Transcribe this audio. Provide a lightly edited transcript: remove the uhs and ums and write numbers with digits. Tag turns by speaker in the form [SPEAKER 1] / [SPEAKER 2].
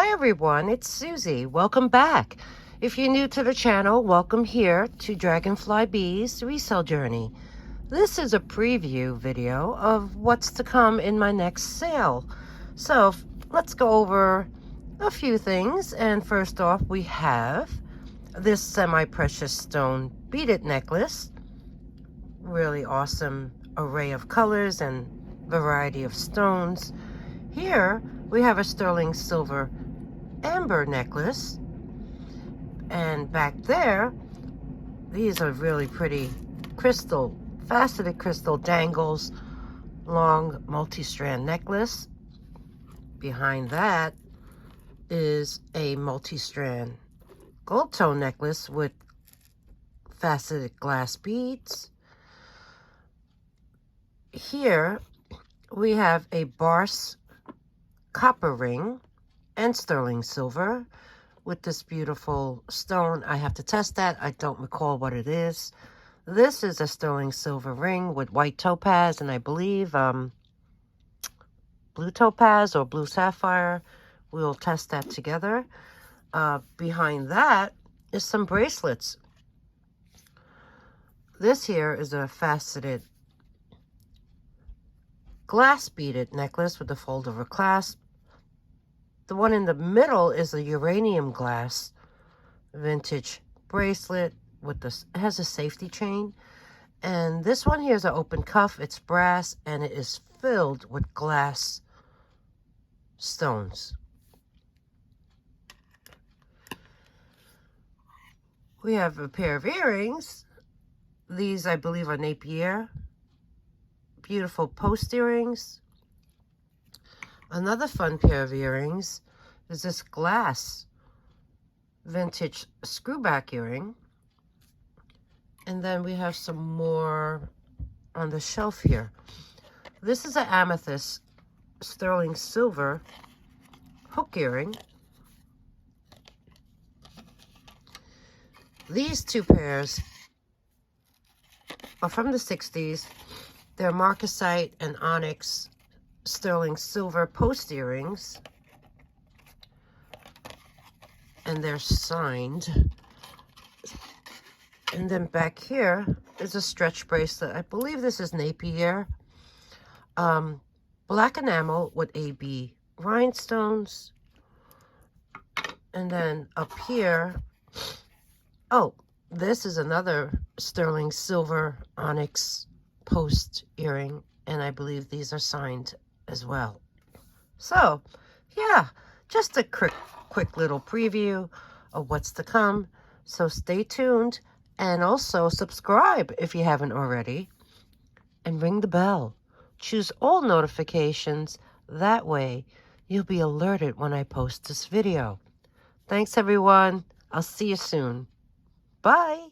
[SPEAKER 1] Hi everyone, it's Susie. Welcome back. If you're new to the channel, welcome here to Dragonfly Beez Resell Journey. This is a preview video of what's to come in my next sale. So let's go over a few things. And first off, we have this semi-precious stone beaded necklace. Really awesome array of colors and variety of stones. Here we have a sterling silver amber necklace, and back there these are really pretty crystal, faceted crystal dangles, long multi-strand necklace. Behind that is a multi-strand gold tone necklace with faceted glass beads. Here we have a Barse copper ring and sterling silver with this beautiful stone. I have to test that. I don't recall what it is. This is a sterling silver ring with white topaz and I believe blue topaz or blue sapphire. We'll test that together. Behind that is some bracelets. This here is a faceted glass beaded necklace with a fold over clasp. The one in the middle is a uranium glass vintage bracelet with this. It has a safety chain. And this one here is an open cuff. It's brass and it is filled with glass stones. We have a pair of earrings. These, I believe, are Napier. Beautiful post earrings. Another fun pair of earrings is this glass vintage screwback earring. And then we have some more on the shelf here. This is an amethyst sterling silver hook earring. These two pairs are from the 60s. They're marcasite and onyx sterling silver post earrings. And they're signed. And then back here is a stretch bracelet. I believe this is Napier. Black enamel with AB rhinestones. And then up here, oh, this is another sterling silver onyx post earring. And I believe these are signed as well. So, yeah, just a quick little preview of what's to come. So stay tuned and also subscribe if you haven't already. And ring the bell. Choose all notifications. That way you'll be alerted when I post this video. Thanks everyone. I'll see you soon. Bye.